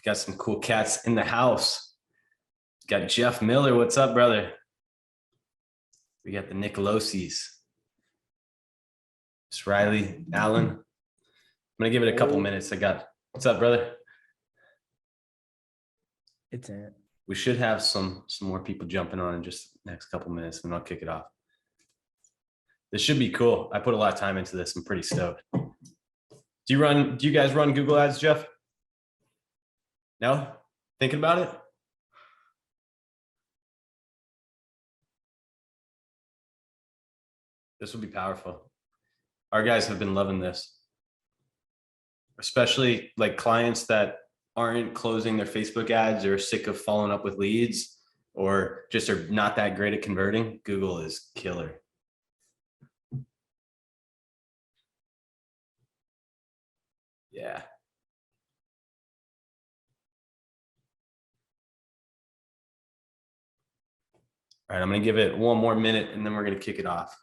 Got some cool cats in the house. Got Jeff Miller. What's up, brother? We got the Nicolosis. It's Riley Allen. I'm gonna give it a couple minutes. What's up, brother? It's it. We should have some more people jumping on in just the next couple minutes, and I'll kick it off. This should be cool. I put a lot of time into this. I'm pretty stoked. Do you guys run Google Ads, Jeff? No? Thinking about it? This will be powerful. Our guys have been loving this, especially like clients that aren't closing their Facebook ads or sick of following up with leads or just are not that great at converting. Google is killer. Yeah. All right, I'm going to give it one more minute and then we're going to kick it off.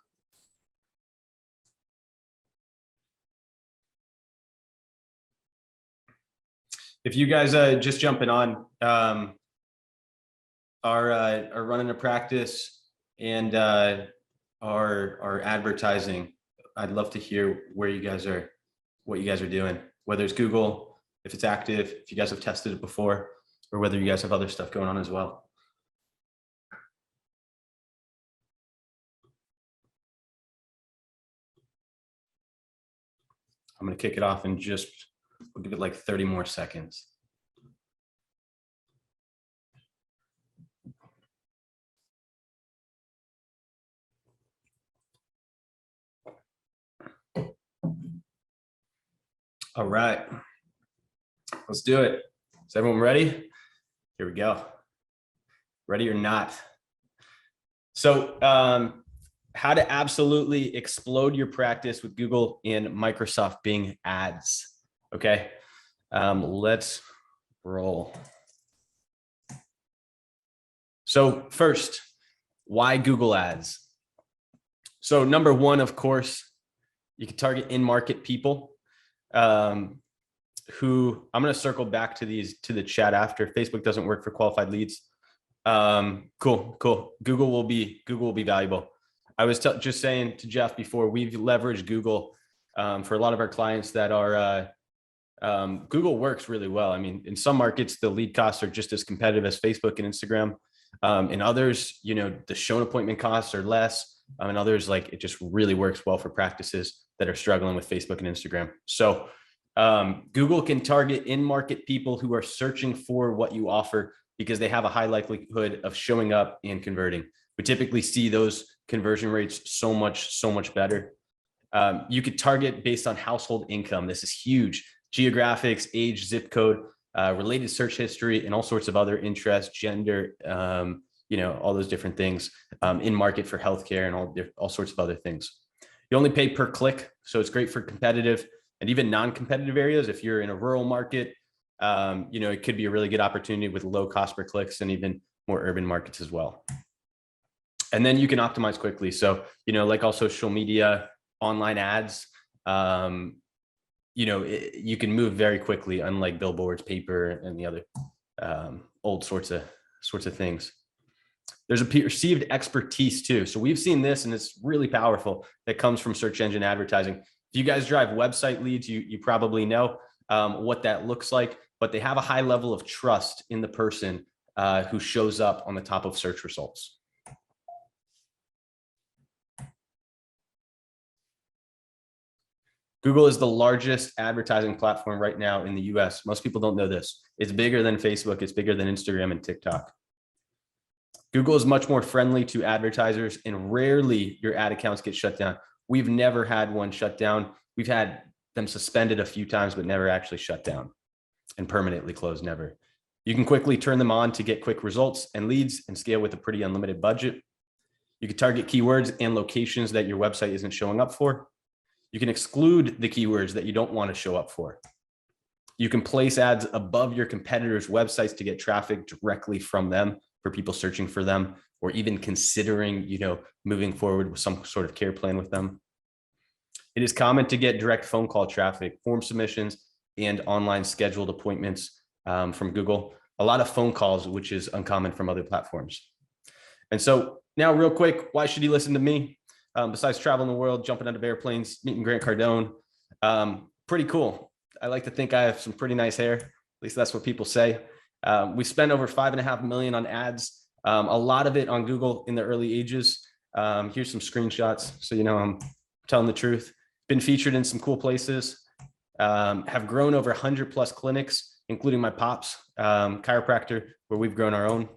If you guys just jumping on, are running a practice and are advertising, I'd love to hear where you guys are, what you guys are doing, whether it's Google, if it's active, if you guys have tested it before, or whether you guys have other stuff going on as well. I'm going to kick it off in we'll give it like 30 more seconds. All right, let's do it. Is everyone ready? Here we go. Ready or not? So, how to absolutely explode your practice with Google and Microsoft Bing ads. Okay, let's roll. So first, why Google ads? So number one, of course, you can target in-market people who, I'm going to circle back to the chat after. Facebook doesn't work for qualified leads. Cool. Google will be valuable. I was just saying to Jeff before, we've leveraged Google for a lot of our clients that are, Google works really well. I mean, in some markets, the lead costs are just as competitive as Facebook and Instagram. In others, the shown appointment costs are less. In others, like it just really works well for practices that are struggling with Facebook and Instagram. So Google can target in-market people who are searching for what you offer because they have a high likelihood of showing up and converting. We typically see those conversion rates so much better. You could target based on household income. This is huge. Geographics, age, zip code, related search history, and all sorts of other interests, gender, all those different things in market for healthcare and all sorts of other things. You only pay per click, so it's great for competitive and even non-competitive areas. If you're in a rural market, it could be a really good opportunity with low cost per clicks and even more urban markets as well. And then you can optimize quickly. So, like all social media, online ads, you can move very quickly, unlike billboards, paper, and the other old sorts of things. There's a perceived expertise too. So we've seen this, and it's really powerful. That comes from search engine advertising. If you guys drive website leads, you probably know what that looks like, but they have a high level of trust in the person who shows up on the top of search results. Google is the largest advertising platform right now in the US. Most people don't know this. It's bigger than Facebook. It's bigger than Instagram and TikTok. Google is much more friendly to advertisers, and rarely your ad accounts get shut down. We've never had one shut down. We've had them suspended a few times, but never actually shut down and permanently closed, never. You can quickly turn them on to get quick results and leads and scale with a pretty unlimited budget. You can target keywords and locations that your website isn't showing up for. You can exclude the keywords that you don't want to show up for. You can place ads above your competitors' websites to get traffic directly from them for people searching for them, or even considering, moving forward with some sort of care plan with them. It is common to get direct phone call traffic, form submissions, and online scheduled appointments from Google, a lot of phone calls, which is uncommon from other platforms. And so now real quick, why should he listen to me? Besides traveling the world, jumping out of airplanes, meeting Grant Cardone, pretty cool. I like to think I have some pretty nice hair. At least that's what people say. We spent over $5.5 million on ads, a lot of it on Google in the early ages. Here's some screenshots, so you know I'm telling the truth. Been featured in some cool places. Have grown over 100 plus clinics, including my pops chiropractor, where we've grown our own.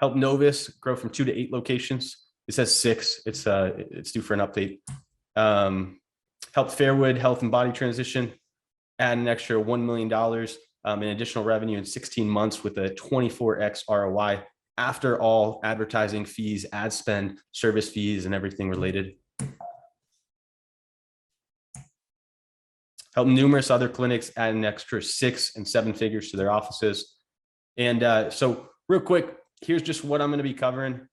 Helped Novus grow from 2 to 8 locations. It says 6. It's due for an update. Helped Fairwood Health and Body Transition add an extra $1 million in additional revenue in 16 months with a 24x ROI after all advertising fees, ad spend, service fees, and everything related. Helped numerous other clinics add an extra 6 and 7 figures to their offices. And so real quick, here's just what I'm going to be covering.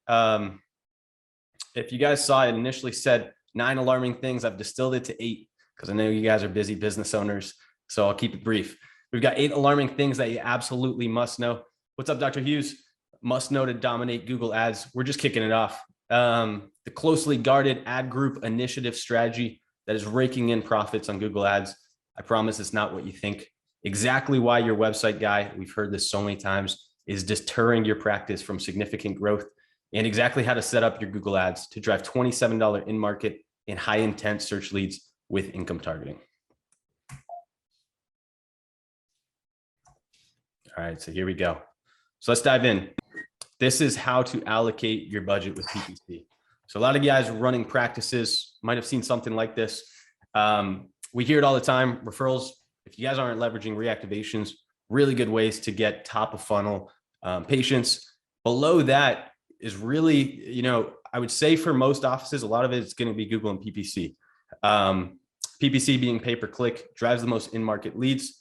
If you guys saw, it initially said 9 alarming things. I've distilled it to 8 because I know you guys are busy business owners. So I'll keep it brief. We've got 8 alarming things that you absolutely must know. What's up, Dr. Hughes? Must know to dominate Google ads. We're just kicking it off. The closely guarded ad group initiative strategy that is raking in profits on Google ads. I promise it's not what you think. Exactly why your website guy, we've heard this so many times, is deterring your practice from significant growth, and exactly how to set up your Google ads to drive $27 in market and high intent search leads with income targeting. All right, so here we go. So let's dive in. This is how to allocate your budget with PPC. So a lot of guys running practices might have seen something like this. We hear it all the time, referrals. If you guys aren't leveraging reactivations, really good ways to get top of funnel patients. Below that is really, you know, I would say for most offices, a lot of it is going to be Google and PPC. PPC being pay-per-click drives the most in-market leads.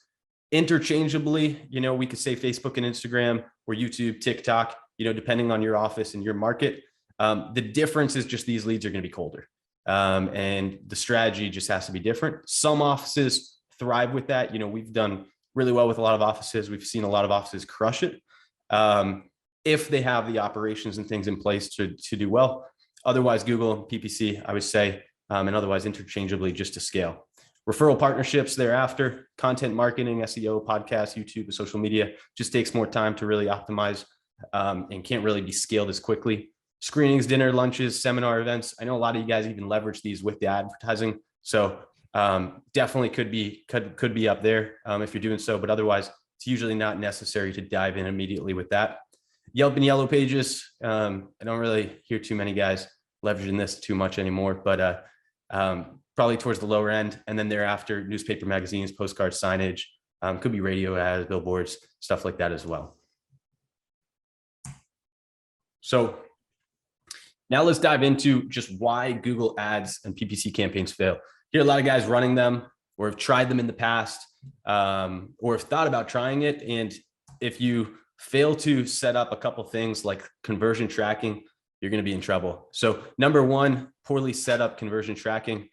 Interchangeably, you know, we could say Facebook and Instagram or YouTube, TikTok, you know, depending on your office and your market. The difference is just these leads are going to be colder. And the strategy just has to be different. Some offices thrive with that. You know, we've done really well with a lot of offices. We've seen a lot of offices crush it. If they have the operations and things in place to do well. Otherwise, Google, PPC, I would say, and otherwise interchangeably just to scale. Referral partnerships thereafter, content marketing, SEO, podcasts, YouTube, social media, just takes more time to really optimize and can't really be scaled as quickly. Screenings, dinner, lunches, seminar events. I know a lot of you guys even leverage these with the advertising. So definitely could be up there if you're doing so, but otherwise it's usually not necessary to dive in immediately with that. Yelp and Yellow Pages. I don't really hear too many guys leveraging this too much anymore, but probably towards the lower end. And then thereafter, newspaper, magazines, postcards, signage, could be radio ads, billboards, stuff like that as well. So now let's dive into just why Google ads and PPC campaigns fail. Hear a lot of guys running them or have tried them in the past or have thought about trying it. And if you fail to set up a couple things like conversion tracking, you're going to be in trouble. So number one, poorly set up conversion tracking.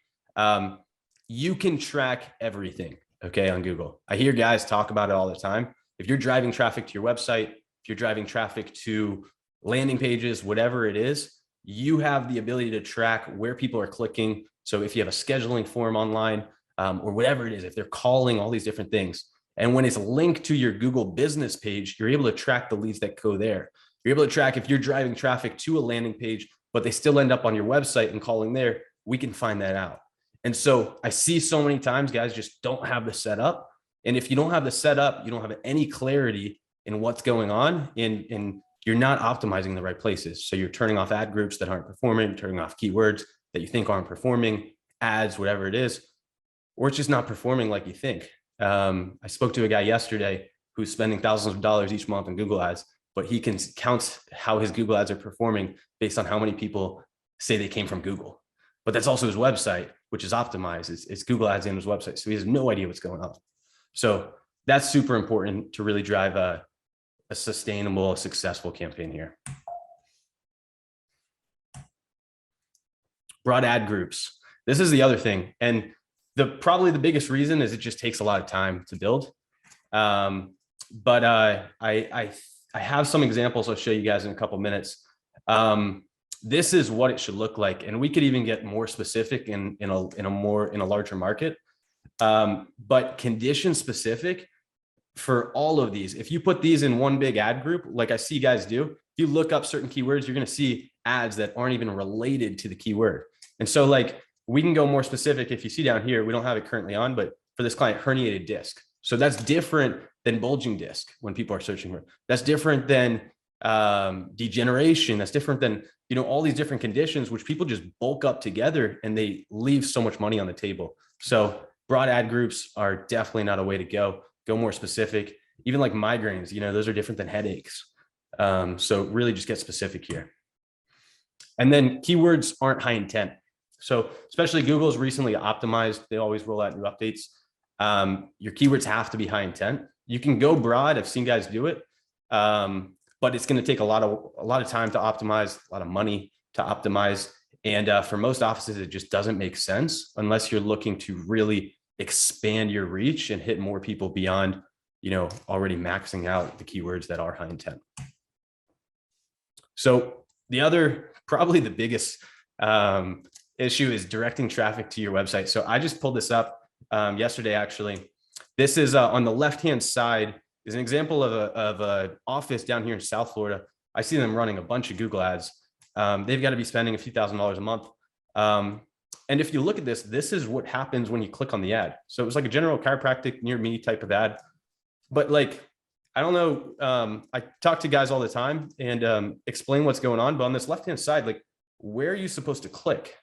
You can track everything, okay, on Google. I hear guys talk about it all the time. If you're driving traffic to your website, if you're driving traffic to landing pages, whatever it is, you have the ability to track where people are clicking. So if you have a scheduling form online or whatever it is, if they're calling, all these different things. And when it's linked to your Google business page, you're able to track the leads that go there. You're able to track if you're driving traffic to a landing page, but they still end up on your website and calling there, we can find that out. And so I see so many times guys just don't have the setup. And if you don't have the setup, you don't have any clarity in what's going on and you're not optimizing the right places. So you're turning off ad groups that aren't performing, turning off keywords that you think aren't performing, ads, whatever it is, or it's just not performing like you think. I spoke to a guy yesterday who's spending thousands of dollars each month on Google ads, but he can count how his Google ads are performing based on how many people say they came from Google. But that's also his website, which is optimized. It's Google ads in his website. So he has no idea what's going on. So that's super important to really drive a sustainable, successful campaign here. Broad ad groups. This is the other thing. And probably the biggest reason is it just takes a lot of time to build. but I have some examples I'll show you guys in a couple minutes. This is what it should look like, and we could even get more specific in a larger market. But condition specific for all of these, if you put these in one big ad group, like I see guys do, if you look up certain keywords, you're going to see ads that aren't even related to the keyword. And so like we can go more specific. If you see down here, we don't have it currently on, but for this client, herniated disc. So that's different than bulging disc when people are searching for it. That's different than degeneration. That's different than, you know, all these different conditions, which people just bulk up together and they leave so much money on the table. So broad ad groups are definitely not a way to go. Go more specific. Even like migraines, you know, those are different than headaches. So really just get specific here. And then keywords aren't high intent. So especially Google's recently optimized. They always roll out new updates. Your keywords have to be high intent. You can go broad. I've seen guys do it. But it's going to take a lot of time to optimize, a lot of money to optimize. And for most offices, it just doesn't make sense unless you're looking to really expand your reach and hit more people beyond, you know, already maxing out the keywords that are high intent. So the other, probably the biggest issue is directing traffic to your website. So I just pulled this up yesterday, actually. This is on the left-hand side is an example of a office down here in South Florida. I see them running a bunch of Google ads. They've got to be spending a few $1,000s a month. And if you look at this, this is what happens when you click on the ad. So it was like a general chiropractic near me type of ad. But like, I don't know, I talk to guys all the time and explain what's going on. But on this left-hand side, like, where are you supposed to click,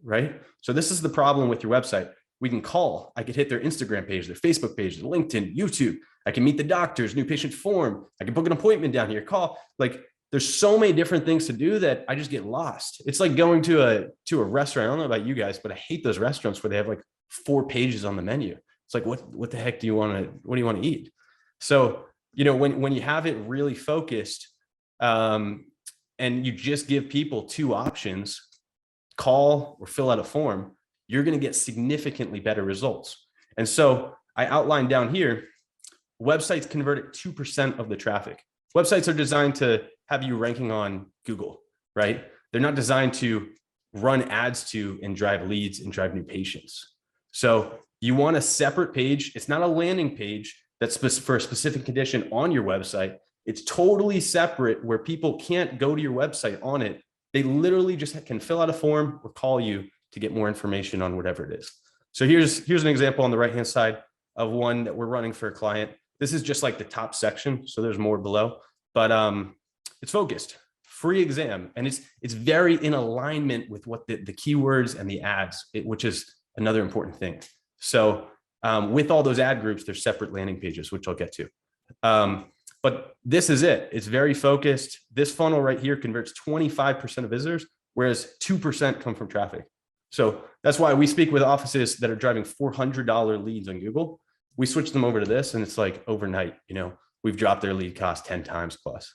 right? So this is the problem with your website. We can call, I could hit their Instagram page, their Facebook page, their LinkedIn, YouTube. I can meet the doctors, new patient form. I can book an appointment down here, call. Like, there's so many different things to do that I just get lost. It's like going to a restaurant. I don't know about you guys, but I hate those restaurants where they have like 4 pages on the menu. It's like, what the heck do you want to eat? So, you know, when you have it really focused, and you just give people 2 options, call or fill out a form, you're going to get significantly better results. And so I outlined down here, websites convert at 2% of the traffic. Websites are designed to have you ranking on Google, right? They're not designed to run ads to and drive leads and drive new patients. So you want a separate page. It's not a landing page that's for a specific condition on your website. It's totally separate where people can't go to your website on it. They literally just can fill out a form or call you to get more information on whatever it is. So here's an example on the right-hand side of one that we're running for a client. This is just like the top section. So there's more below, but it's focused, free exam. And it's very in alignment with what the keywords and the ads, which is another important thing. So with all those ad groups, there's separate landing pages, which I'll get to. But this is it. It's very focused. This funnel right here converts 25% of visitors, whereas 2% come from traffic. So that's why we speak with offices that are driving $400 leads on Google. We switch them over to this and it's like overnight, you know, we've dropped their lead cost 10 times plus.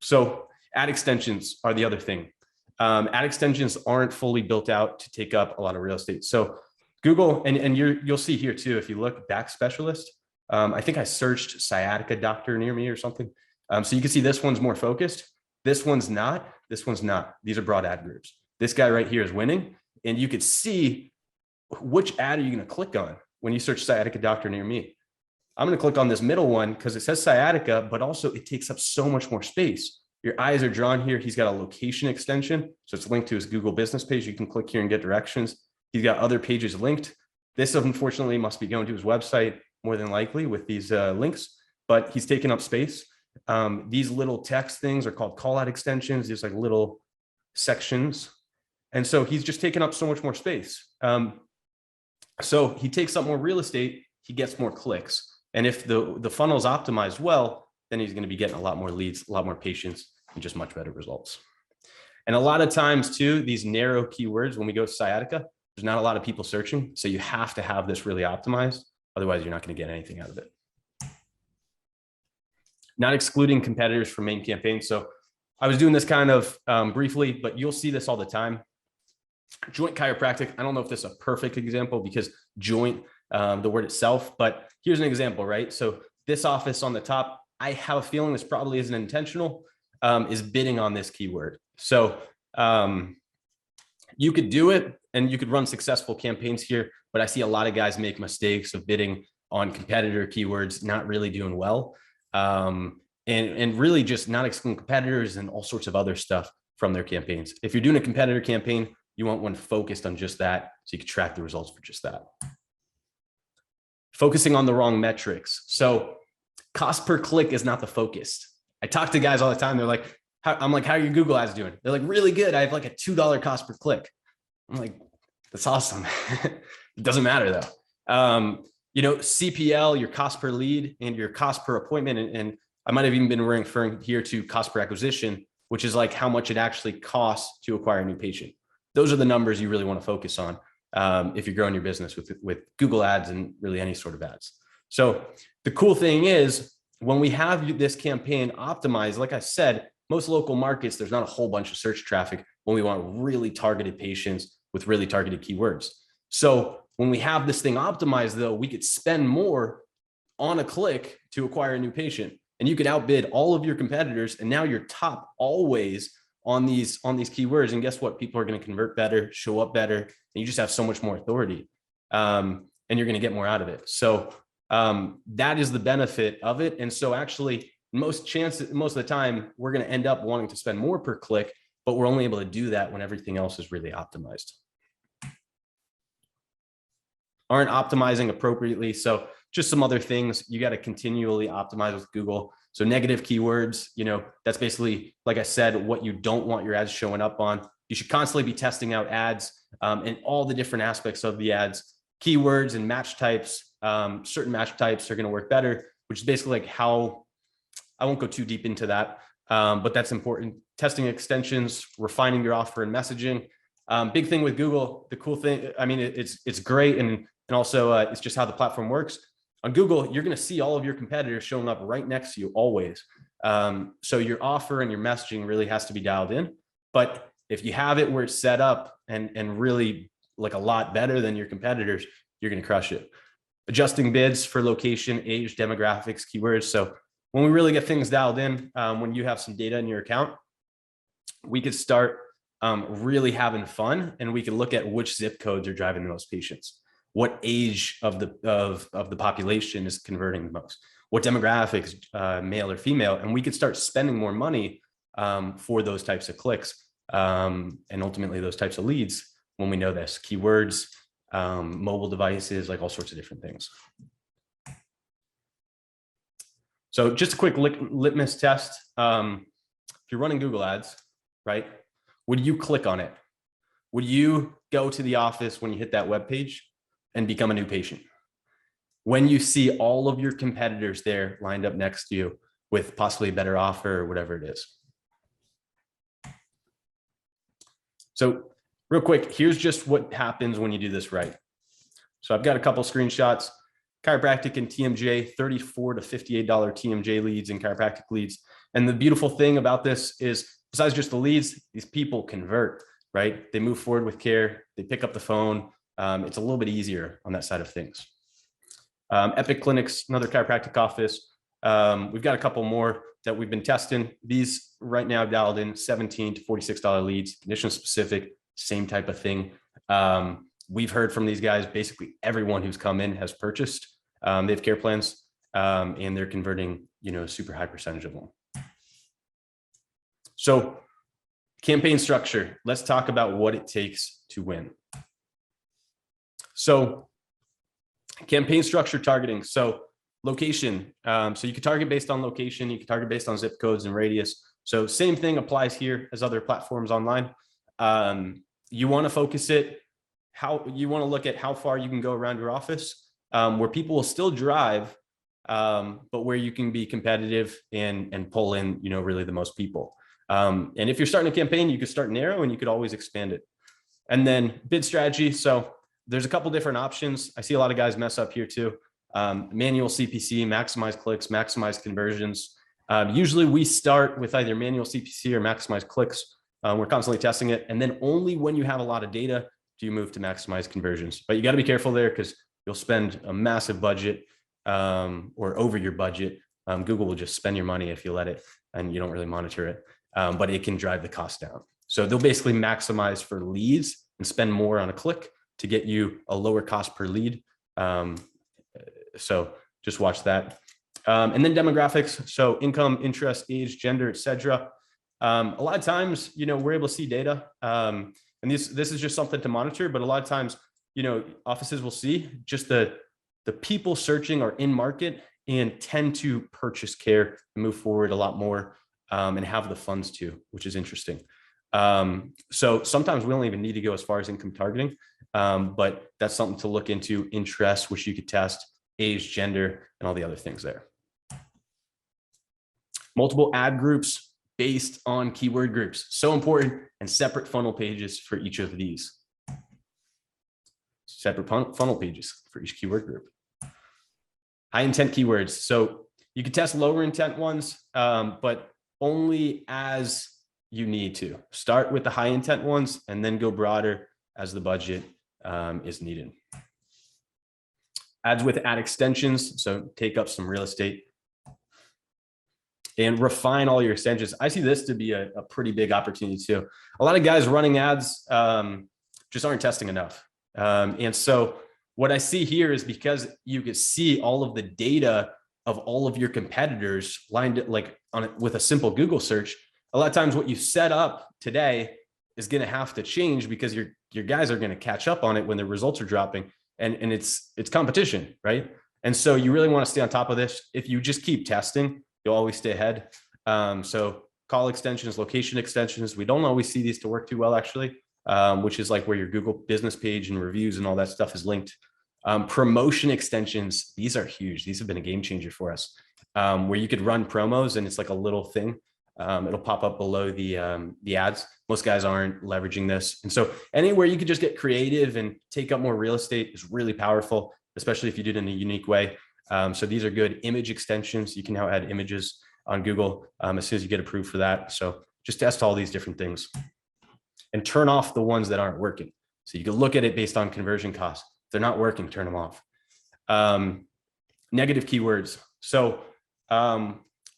So ad extensions are the other thing. Ad extensions aren't fully built out to take up a lot of real estate. So Google, and you'll see here too, if you look back specialist, I think I searched sciatica doctor near me or something. So you can see this one's more focused. This one's not. This one's not. These are broad ad groups. This guy right here is winning. And you could see which ad are you going to click on when you search sciatica doctor near me. I'm going to click on this middle one because it says sciatica, but also it takes up so much more space. Your eyes are drawn here. He's got a location extension. So it's linked to his Google business page. You can click here and get directions. He's got other pages linked. This unfortunately must be going to his website more than likely with these links, but he's taken up space. These little text things are called call out extensions. There's like little sections. And so he's just taken up so much more space. So he takes up more real estate, he gets more clicks. And if the funnel is optimized well, then he's going to be getting a lot more leads, a lot more patients, and just much better results. And a lot of times too, these narrow keywords, when we go to sciatica, there's not a lot of people searching. So you have to have this really optimized. Otherwise, you're not going to get anything out of it. Not excluding competitors from main campaigns. So I was doing this kind of briefly, but you'll see this all the time. Joint chiropractic. I don't know if this is a perfect example because joint, the word itself, but here's an example, right? So this office on the top, I have a feeling this probably isn't intentional, is bidding on this keyword. So you could do it and you could run successful campaigns here, but I see a lot of guys make mistakes of bidding on competitor keywords, not really doing well. And really just not excluding competitors and all sorts of other stuff from their campaigns. If you're doing a competitor campaign, you want one focused on just that, so you can track the results for just that. Focusing on the wrong metrics. So cost per click is not the focus. I talk to guys all the time. They're like, I'm like, how are your Google ads doing? They're like, really good. I have like a $2 cost per click. I'm like, that's awesome. It doesn't matter though. You know, CPL, your cost per lead and your cost per appointment. And I might have even been referring here to cost per acquisition, which is like how much it actually costs to acquire a new patient. Those are the numbers you really want to focus on if you're growing your business with Google ads and really any sort of ads. So the cool thing is when we have this campaign optimized, like I said, most local markets, there's not a whole bunch of search traffic when we want really targeted patients with really targeted keywords. So when we have this thing optimized though, we could spend more on a click to acquire a new patient, and you could outbid all of your competitors. And now you're top always on these keywords. And guess what? People are going to convert better, show up better, and you just have so much more authority. And you're going to get more out of it. So that is the benefit of it. And so actually most of the time we're going to end up wanting to spend more per click, but we're only able to do that when everything else is really optimized. Aren't optimizing appropriately. So just some other things you got to continually optimize with Google. So negative keywords, you know, that's basically, like I said, what you don't want your ads showing up on. You should constantly be testing out ads and all the different aspects of the ads, keywords and match types. Certain match types are going to work better, which is basically like how, I won't go too deep into that, but that's important. Testing extensions, refining your offer and messaging. Big thing with Google, the cool thing, I mean, it's great. And also it's just how the platform works. On Google, you're going to see all of your competitors showing up right next to you always. So your offer and your messaging really has to be dialed in. But if you have it where it's set up and really like a lot better than your competitors, you're going to crush it. Adjusting bids for location, age, demographics, keywords. So when we really get things dialed in, when you have some data in your account, we could start really having fun, and we can look at which zip codes are driving the most patients. What age of the population is converting the most? What demographics, male or female? And we could start spending more money for those types of clicks and ultimately those types of leads when we know this. Keywords, mobile devices, like all sorts of different things. So just a quick litmus test. If you're running Google ads, right? Would you click on it? Would you go to the office when you hit that web page and become a new patient? When you see all of your competitors there lined up next to you with possibly a better offer or whatever it is. So real quick, here's just what happens when you do this right. So I've got a couple screenshots. Chiropractic and TMJ, $34 to $58 TMJ leads and chiropractic leads. And the beautiful thing about this is, besides just the leads, these people convert, right? They move forward with care. They pick up the phone. It's a little bit easier on that side of things. Epic Clinics, another chiropractic office. We've got a couple more that we've been testing. These right now dialed in $17 to $46 leads, condition specific, same type of thing. We've heard from these guys, basically everyone who's come in has purchased. They have care plans and they're converting, you know, a super high percentage of them. So campaign structure, let's talk about what it takes to win. So campaign structure targeting. So location. So you can target based on location. You can target based on zip codes and radius. So same thing applies here as other platforms online. You want to focus it, how you want to look at how far you can go around your office, where people will still drive, but where you can be competitive and pull in, you know, really the most people. And if you're starting a campaign, you could start narrow and you could always expand it. And then bid strategy. So there's a couple different options. I see a lot of guys mess up here too. Manual CPC, maximize clicks, maximize conversions. Usually we start with either manual CPC or maximize clicks. We're constantly testing it. And then only when you have a lot of data do you move to maximize conversions. But you got to be careful there because you'll spend a massive budget or over your budget, Google will just spend your money if you let it and you don't really monitor it, but it can drive the cost down. So they'll basically maximize for leads and spend more on a click to get you a lower cost per lead. So just watch that. And then demographics. So income, interest, age, gender, etc. A lot of times, we're able to see data. And this is just something to monitor, but a lot of times, offices will see just the people searching are in market and tend to purchase care and move forward a lot more, and have the funds to, which is interesting. So sometimes we don't even need to go as far as income targeting, but that's something to look into. Interest, which you could test, age, gender, and all the other things there. Multiple ad groups based on keyword groups. So important, and separate funnel pages for each of these. Separate funnel pages for each keyword group. High intent keywords. So you can test lower intent ones, but only as you need to. Start with the high intent ones and then go broader as the budget is needed. Ads with ad extensions. So take up some real estate and refine all your extensions. I see this to be a pretty big opportunity too. A lot of guys running ads just aren't testing enough. And so what I see here is because you can see all of the data of all of your competitors lined like on it with a simple Google search. A lot of times what you set up today is going to have to change because your guys are going to catch up on it when the results are dropping, and it's competition, right? And so you really want to stay on top of this. If you just keep testing, you'll always stay ahead. So call extensions, location extensions, we don't always see these to work too well actually, which is like where your Google business page and reviews and all that stuff is linked. Promotion extensions, these are huge. These have been a game changer for us, where you could run promos and it's like a little thing. It'll pop up below the ads. Most guys aren't leveraging this. And so anywhere you could just get creative and take up more real estate is really powerful, especially if you do it in a unique way. So these are good. Image extensions. You can now add images on Google as soon as you get approved for that. So just test all these different things and turn off the ones that aren't working. So you can look at it based on conversion costs. If they're not working, turn them off. Negative keywords. So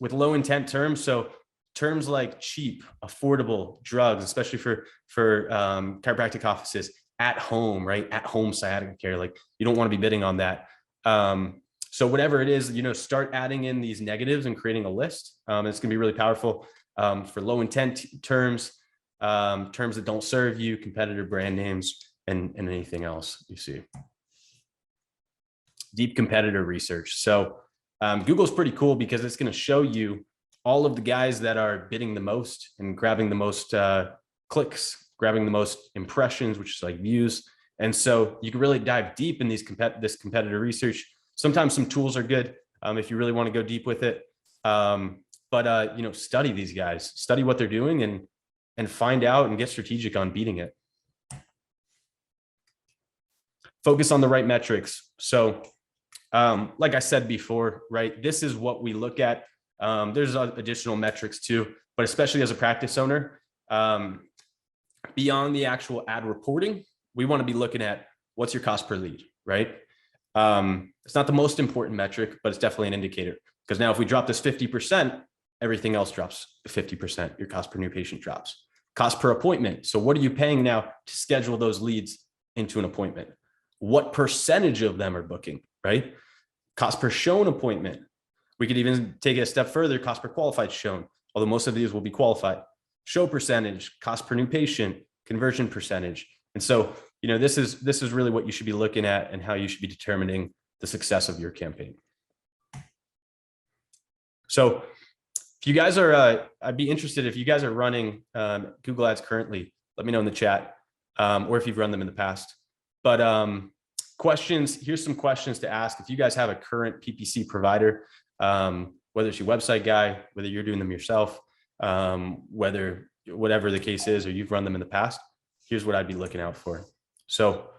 with low intent terms, so terms like cheap, affordable, drugs, especially for chiropractic offices, at home, right? At home sciatica care, like you don't want to be bidding on that. So whatever it is, start adding in these negatives and creating a list. It's gonna be really powerful for low intent terms, terms that don't serve you, competitor brand names, and anything else you see. Deep competitor research. So Google's pretty cool because it's gonna show you all of the guys that are bidding the most and grabbing the most clicks, grabbing the most impressions, which is like views. And so you can really dive deep in this competitor research. Sometimes some tools are good if you really want to go deep with it. But study these guys, study what they're doing and find out and get strategic on beating it. Focus on the right metrics. So like I said before, right, this is what we look at. There's additional metrics too, but especially as a practice owner, beyond the actual ad reporting, we want to be looking at what's your cost per lead, right? It's not the most important metric, but it's definitely an indicator, because now if we drop this 50%, everything else drops 50%. Your cost per new patient drops. Cost per appointment. So what are you paying now to schedule those leads into an appointment? What percentage of them are booking, right? Cost per shown appointment. We could even take it a step further, cost per qualified shown, although most of these will be qualified. Show percentage, cost per new patient, conversion percentage. And so, this is really what you should be looking at and how you should be determining the success of your campaign. So if you guys are, I'd be interested if you guys are running Google Ads currently, let me know in the chat, or if you've run them in the past. But questions, here's some questions to ask. If you guys have a current PPC provider, whether it's your website guy, whether you're doing them yourself, whatever the case is, or you've run them in the past, here's what I'd be looking out for. So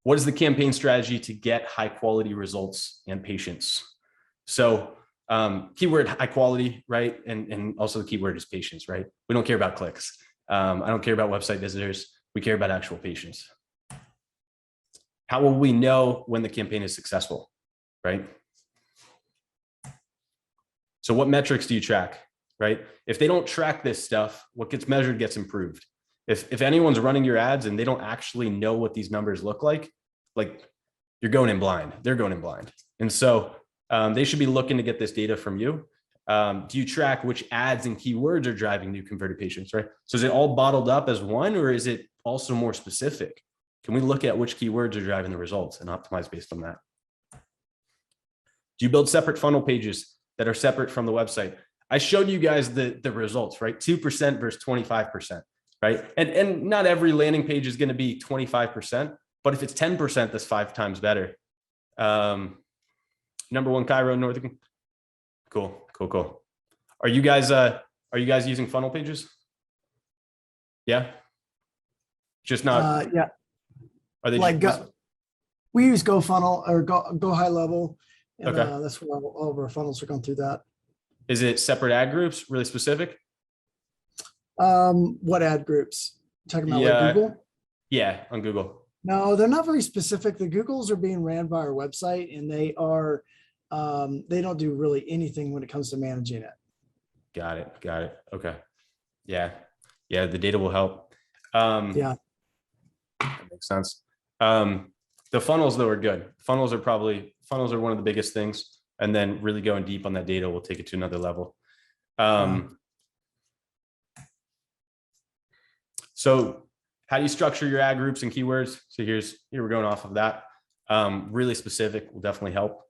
what is the campaign strategy to get high quality results and patients? So keyword high quality, right? And also the keyword is patients, right? We don't care about clicks. I don't care about website visitors. We care about actual patients. How will we know when the campaign is successful, right? So what metrics do you track, right? If they don't track this stuff, what gets measured gets improved. If anyone's running your ads and they don't actually know what these numbers look like you're going in blind. They're going in blind. And so they should be looking to get this data from you. Do you track which ads and keywords are driving new converted patients, right? So is it all bottled up as one, or is it also more specific? Can we look at which keywords are driving the results and optimize based on that? Do you build separate funnel pages that are separate from the website? I showed you guys the results, right? 2% versus 25%, right? And not every landing page is going to be 25%, but if it's 10%, that's 5 times better. Number 1 Chiro Northern. Cool. Are you guys using funnel pages? Yeah. Just not. Yeah. Are they like we use Go Funnel or Go High Level, and okay. That's where all of our funnels are going through that. Is it separate ad groups, really specific? What ad groups? Talking about like Google? Yeah, on Google. No, they're not very specific. The Googles are being ran by our website, and they don't do really anything when it comes to managing it. Got it. Okay. Yeah. The data will help. Yeah. That makes sense. The funnels though are good. Funnels are one of the biggest things. And then really going deep on that data will take it to another level. So how do you structure your ad groups and keywords? So here we're going off of that. Really specific will definitely help.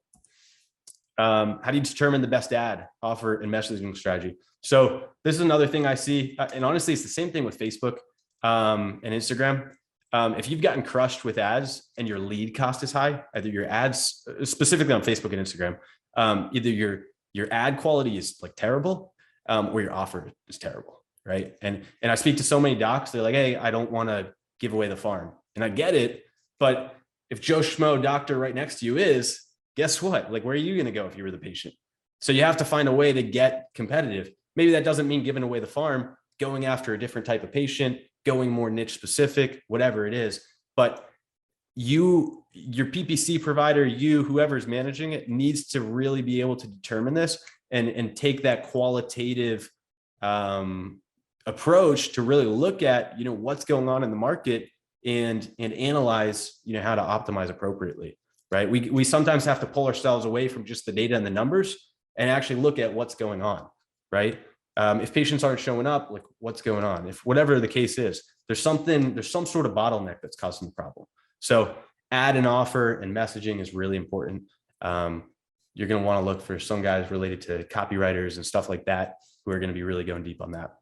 How do you determine the best ad, offer, and messaging strategy? So this is another thing I see, and honestly, it's the same thing with Facebook and Instagram. If you've gotten crushed with ads and your lead cost is high, either your ads, specifically on Facebook and Instagram, either your ad quality is like terrible, or your offer is terrible, right? And I speak to so many docs, they're like, hey, I don't want to give away the farm. And I get it, but if Joe Schmo doctor right next to you is, guess what? Like, where are you going to go if you were the patient? So you have to find a way to get competitive. Maybe that doesn't mean giving away the farm, going after a different type of patient, going more niche specific, whatever it is. But your PPC provider, whoever's managing it, needs to really be able to determine this and take that qualitative approach to really look at, what's going on in the market and analyze, how to optimize appropriately. Right. We sometimes have to pull ourselves away from just the data and the numbers and actually look at what's going on. Right. If patients aren't showing up, like what's going on? If whatever the case is, there's some sort of bottleneck that's causing the problem. So ad and offer and messaging is really important. You're going to want to look for some guys related to copywriters and stuff like that who are going to be really going deep on that.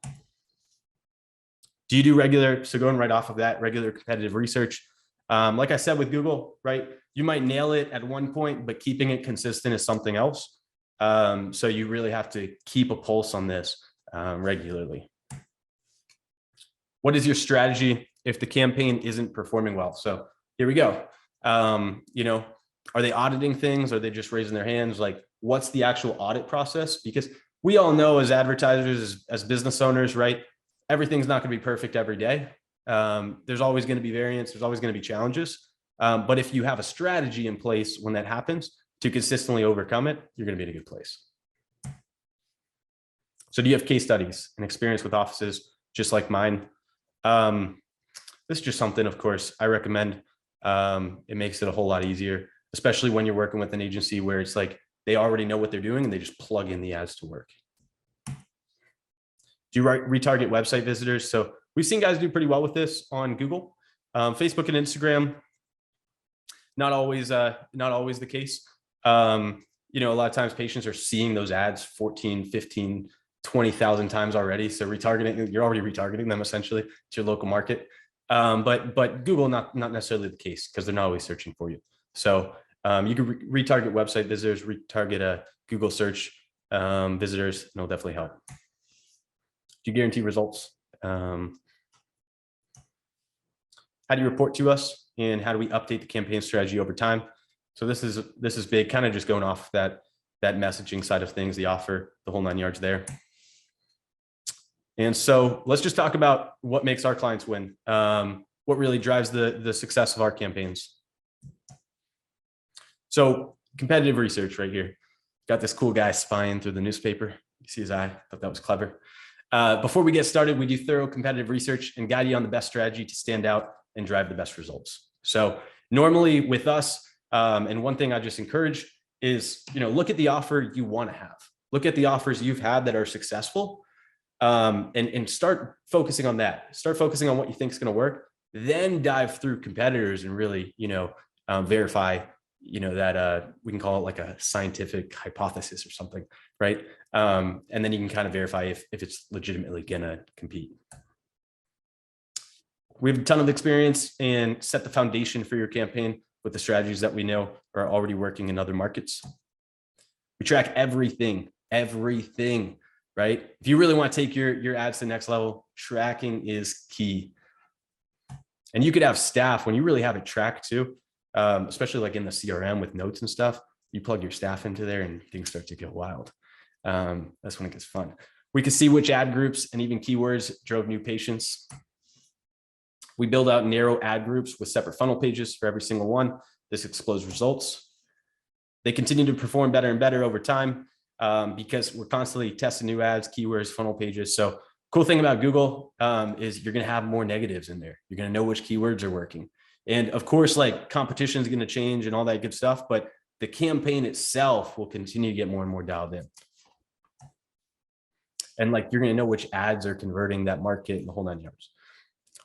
Do you do so going right off of that, regular competitive research? Like I said with Google, right? You might nail it at one point, but keeping it consistent is something else. So you really have to keep a pulse on this regularly. What is your strategy if the campaign isn't performing well? So here we go. Are they auditing things? Are they just raising their hands? Like, what's the actual audit process? Because we all know as advertisers, as business owners, right? Everything's not going to be perfect every day. There's always going to be variance. There's always going to be challenges. But if you have a strategy in place when that happens to consistently overcome it, you're going to be in a good place. So do you have case studies and experience with offices just like mine? This is just something, of course, I recommend. It makes it a whole lot easier, especially when you're working with an agency where it's like they already know what they're doing and they just plug in the ads to work. Do you retarget website visitors? So we've seen guys do pretty well with this on Google, Facebook and Instagram. Not always the case. A lot of times patients are seeing those ads 14, 15, 20,000 times already. So you're already retargeting them essentially to your local market. But Google, not necessarily the case because they're not always searching for you. So you can retarget website visitors, retarget a Google search visitors, and it'll definitely help. Do you guarantee results? How do you report to us, and how do we update the campaign strategy over time? So this is big, kind of just going off that messaging side of things, the offer, the whole 9 yards there. And so let's just talk about what makes our clients win. What really drives the success of our campaigns. So competitive research right here. Got this cool guy spying through the newspaper. You see his eye? Thought that was clever. Before we get started, we do thorough competitive research and guide you on the best strategy to stand out and drive the best results. So normally with us, and one thing I just encourage is, look at the offer you want to have. Look at the offers you've had that are successful, and start focusing on that. Start focusing on what you think is going to work. Then dive through competitors and really, verify, that we can call it like a scientific hypothesis or something, right? And then you can kind of verify if it's legitimately gonna compete. We have a ton of experience and set the foundation for your campaign with the strategies that we know are already working in other markets. We track everything, right? If you really want to take your ads to the next level, tracking is key. And you could have staff when you really have it tracked too, especially like in the CRM with notes and stuff. You plug your staff into there and things start to go wild. That's when it gets fun. We can see which ad groups and even keywords drove new patients. We build out narrow ad groups with separate funnel pages for every single one. This explodes results. They continue to perform better and better over time because we're constantly testing new ads, keywords, funnel pages. So cool thing about Google is you're going to have more negatives in there. You're going to know which keywords are working. And of course, like competition is going to change and all that good stuff, but the campaign itself will continue to get more and more dialed in. And like, you're going to know which ads are converting that market and the whole 9 yards.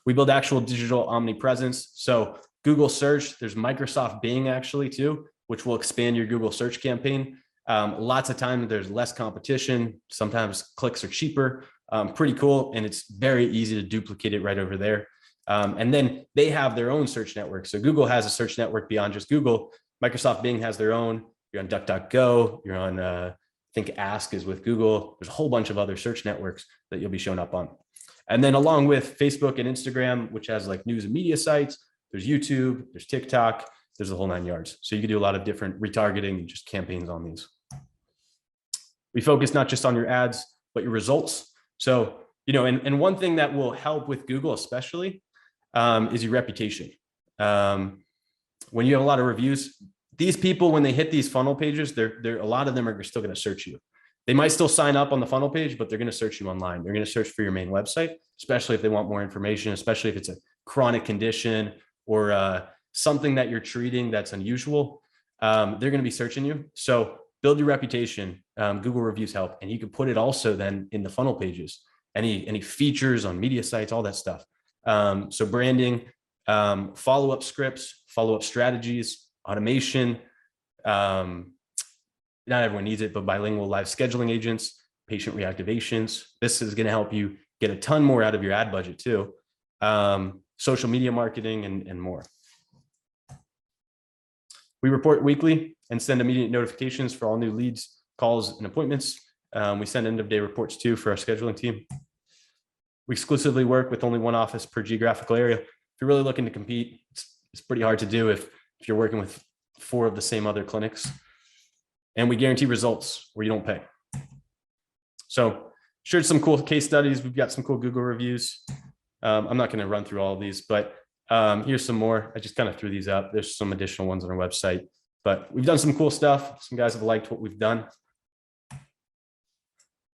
We build actual digital omnipresence. So Google search, there's Microsoft Bing actually too, which will expand your Google search campaign. Lots of times there's less competition. Sometimes clicks are cheaper. Pretty cool. And it's very easy to duplicate it right over there. And then they have their own search network. So Google has a search network beyond just Google. Microsoft Bing has their own. You're on DuckDuckGo. You're on, I think Ask is with Google. There's a whole bunch of other search networks that you'll be showing up on. And then along with Facebook and Instagram, which has like news and media sites, there's YouTube, there's TikTok, there's the whole 9 yards. So you can do a lot of different retargeting and just campaigns on these. We focus not just on your ads, but your results. So, and one thing that will help with Google especially is your reputation. When you have a lot of reviews, these people, when they hit these funnel pages, a lot of them are still going to search you. They might still sign up on the funnel page, but they're going to search you online. They're going to search for your main website, especially if they want more information, especially if it's a chronic condition or something that you're treating that's unusual. They're going to be searching you. So build your reputation. Google reviews help. And you can put it also then in the funnel pages, any features on media sites, all that stuff. So branding, follow-up scripts, follow-up strategies, automation. Not everyone needs it, but bilingual live scheduling agents, patient reactivations. This is going to help you get a ton more out of your ad budget too. Social media marketing and more. We report weekly and send immediate notifications for all new leads, calls, and appointments. We send end-of-day reports too for our scheduling team. We exclusively work with only one office per geographical area. If you're really looking to compete, it's pretty hard to do if you're working with 4 of the same other clinics. And we guarantee results where you don't pay. So shared some cool case studies. We've got some cool Google reviews. I'm not going to run through all of these, but here's some more. I just kind of threw these up. There's some additional ones on our website, but we've done some cool stuff. Some guys have liked what we've done.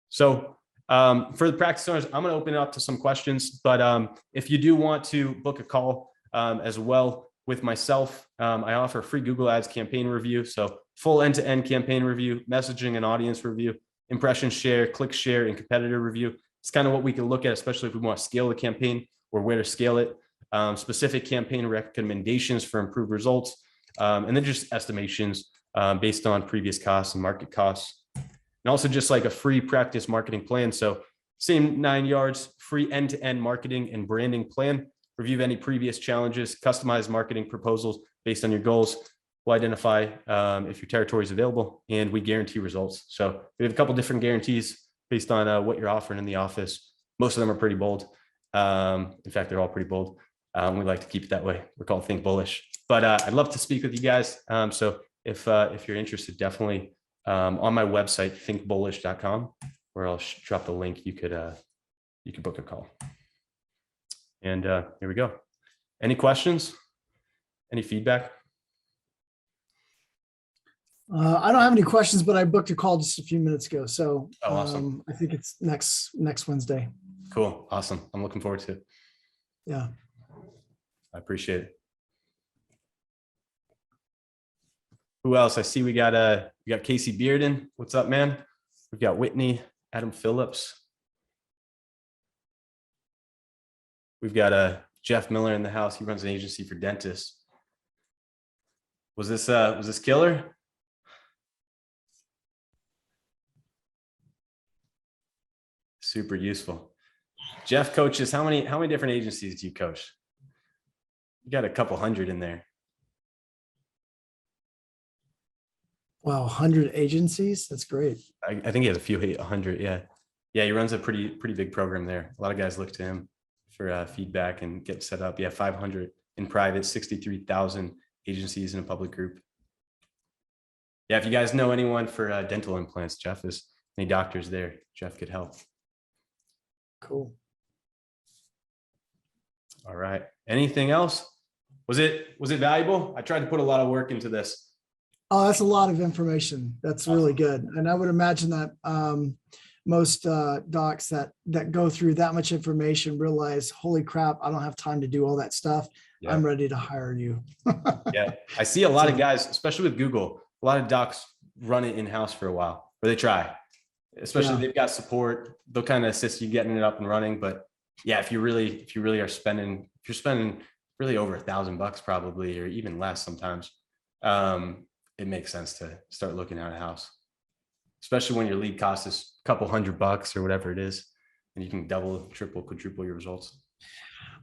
So for the practice owners, I'm going to open it up to some questions, but if you do want to book a call as well with myself, I offer a free Google Ads campaign review. So full end-to-end campaign review, messaging and audience review, impression share, click share, and competitor review. It's kind of what we can look at, especially if we want to scale the campaign or where to scale it. Specific campaign recommendations for improved results, and then just estimations based on previous costs and market costs. And also just like a free practice marketing plan. So same 9 yards, free end-to-end marketing and branding plan. Review any previous challenges, customize marketing proposals based on your goals. We'll identify if your territory is available, and we guarantee results. So we have a couple different guarantees based on what you're offering in the office. Most of them are pretty bold. In fact, they're all pretty bold. We like to keep it that way. We're called Think Bullish. But I'd love to speak with you guys. So if you're interested, definitely on my website, thinkbullish.com, where I'll drop the link. You could book a call. And here we go. Any questions? Any feedback? I don't have any questions, but I booked a call just a few minutes ago. So Oh, awesome. I think it's next Wednesday. Cool. Awesome. I'm looking forward to it. Yeah. I appreciate it. Who else? I see we got Casey Bearden. What's up, man? We've got Whitney, Adam Phillips. We've got Jeff Miller in the house. He runs an agency for dentists. Was this killer? Super useful. Jeff coaches, how many different agencies do you coach? You got a couple hundred in there. Wow, 100 agencies. That's great. I think he has a few 100. Yeah. Yeah. He runs a pretty big program there. A lot of guys look to him for feedback and get set up. Yeah. 500 in private, 63,000 agencies in a public group. Yeah. If you guys know anyone for dental implants, Jeff is any doctors there, Jeff could help. Cool. All right. Anything else? Was it valuable? I tried to put a lot of work into this. Oh, that's a lot of information. That's really good. And I would imagine that most docs that go through that much information realize, holy crap, I don't have time to do all that stuff. Yeah. I'm ready to hire you. Yeah. I see a lot of guys, especially with Google, a lot of docs run it in-house for a while, or they try, especially if they've got support. They'll kind of assist you getting it up and running. But yeah, if you really are spending, if you're spending really over $1,000 probably, or even less sometimes, it makes sense to start looking at a house, especially when your lead cost is a couple $100 or whatever it is, and you can double, triple, quadruple your results.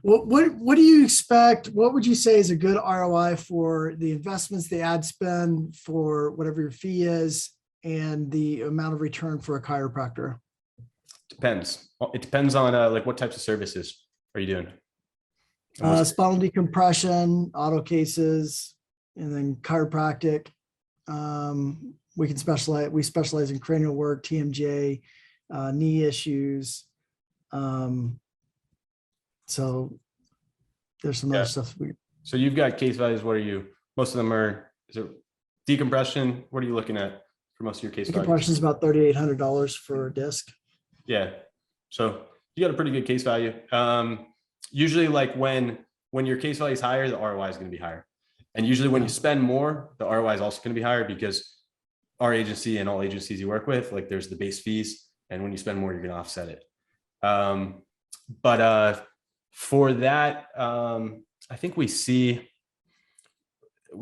What do you expect? What would you say is a good ROI for the investments, the ad spend, for whatever your fee is, and the amount of return for a chiropractor? Depends. It depends on like what types of services are you doing? Spinal decompression, auto cases, and then chiropractic. We specialize in cranial work, TMJ, knee issues. So there's some other stuff. So you've got case values. What are you? Most of them are, is it decompression? What are you looking at for most of your case values? Decompression is about $3,800 for a disc. Yeah. So you got a pretty good case value. Usually like when your case value is higher, the ROI is going to be higher. And usually when you spend more, the ROI is also going to be higher, because our agency and all agencies you work with, like there's the base fees. And when you spend more, you're going to offset it. But for that, I think we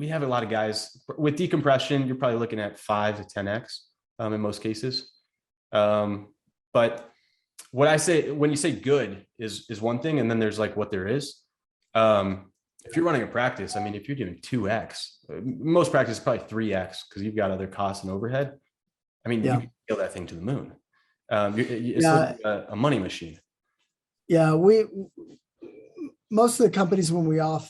have a lot of guys with decompression. You're probably looking at 5 to 10x in most cases. But what I say, when you say good is one thing, and then there's like what there is. If you're running a practice, I mean, if you're doing 2x, most practice is probably 3x, because you've got other costs and overhead. I mean, you can scale that thing to the moon. It's like a money machine. Yeah, most of the companies, when we have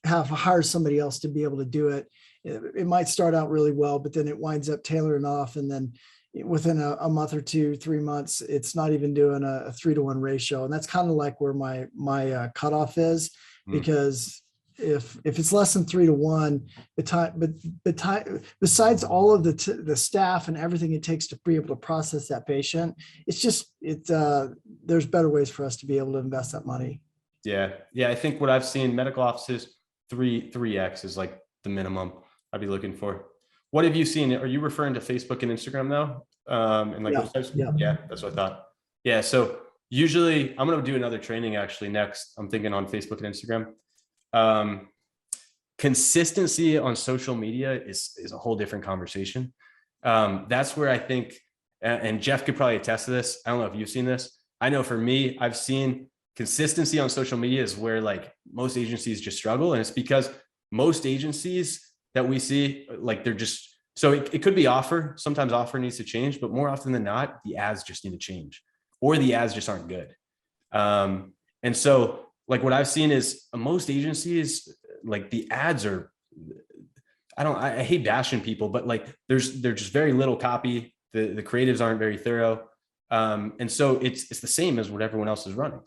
hire somebody else to be able to do it, it might start out really well, but then it winds up tailoring off, and then within a month or 2, 3 months, it's not even doing a 3-to-1 ratio. And that's kind of like where my cutoff is, because if it's less than 3-to-1, besides all of the staff and everything it takes to be able to process that patient, there's better ways for us to be able to invest that money. Yeah. I think what I've seen, medical offices, 3x is like the minimum I'd be looking for. What have you seen? Are you referring to Facebook and Instagram though? And like those types? Yeah, that's what I thought. Yeah. So usually I'm going to do another training actually next. I'm thinking on Facebook and Instagram. Consistency on social media is a whole different conversation. That's where I think, and Jeff could probably attest to this. I don't know if you've seen this. I know for me, I've seen consistency on social media is where like most agencies just struggle. And it's because most agencies that we see, like they're just, so it could be offer. Sometimes offer needs to change, but more often than not, the ads just need to change, or the ads just aren't good. And so like what I've seen is most agencies, like the ads are, I hate bashing people, but like they're just very little copy. The creatives aren't very thorough. And so it's the same as what everyone else is running.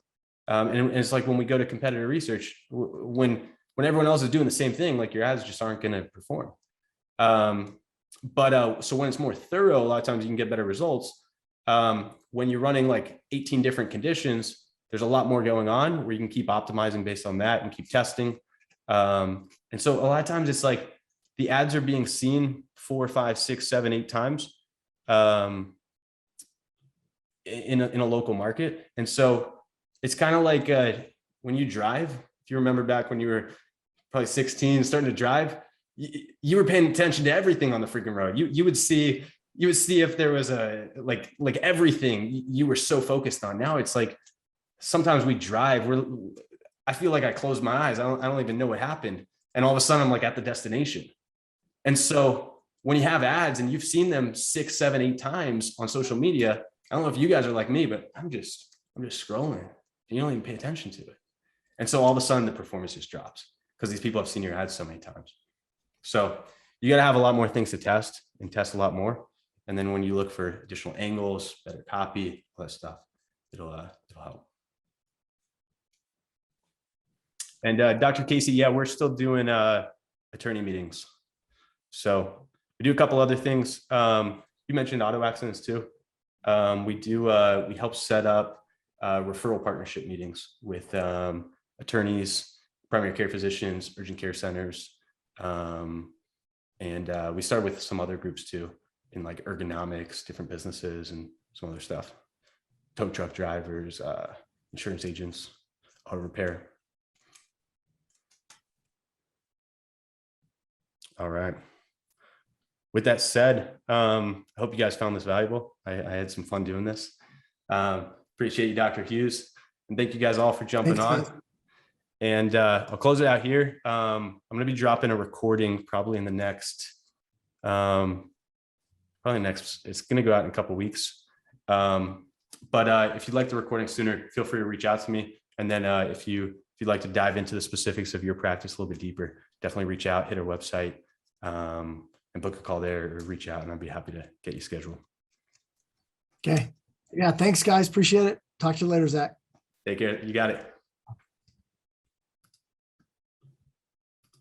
And it's like when we go to competitor research, when everyone else is doing the same thing, like your ads just aren't going to perform. So when it's more thorough, a lot of times you can get better results. When you're running like 18 different conditions, there's a lot more going on where you can keep optimizing based on that and keep testing. And so a lot of times it's like the ads are being seen 4, 5, 6, 7, 8 times in a local market. And so it's kind of like when you drive, if you remember back when you were probably 16, starting to drive, you were paying attention to everything on the freaking road. You would see if there was a like everything you were so focused on. Now it's like sometimes we drive, I feel like I close my eyes. I don't even know what happened. And all of a sudden I'm like at the destination. And so when you have ads and you've seen them 6, 7, 8 times on social media, I don't know if you guys are like me, but I'm just scrolling and you don't even pay attention to it. And so all of a sudden the performance just drops because these people have seen your ads so many times. So you got to have a lot more things to test and test a lot more. And then when you look for additional angles, better copy, all that stuff, it'll help. And Dr. Casey, yeah, we're still doing attorney meetings. So we do a couple other things. You mentioned auto accidents too. We help set up referral partnership meetings with attorneys, primary care physicians, urgent care centers. And we start with some other groups too, in like ergonomics, different businesses and some other stuff. Tow truck drivers, insurance agents, auto repair. All right. With that said, I hope you guys found this valuable. I had some fun doing this. Appreciate you, Dr. Hughes. And thank you guys all for jumping on. And I'll close it out here. I'm going to be dropping a recording probably in the next, it's going to go out in a couple of weeks. But if you'd like the recording sooner, feel free to reach out to me. And then if you'd like to dive into the specifics of your practice a little bit deeper, definitely reach out, hit our website, and book a call there or reach out and I'd be happy to get you scheduled. Okay. Yeah. Thanks guys. Appreciate it. Talk to you later, Zach. Take care. You got it.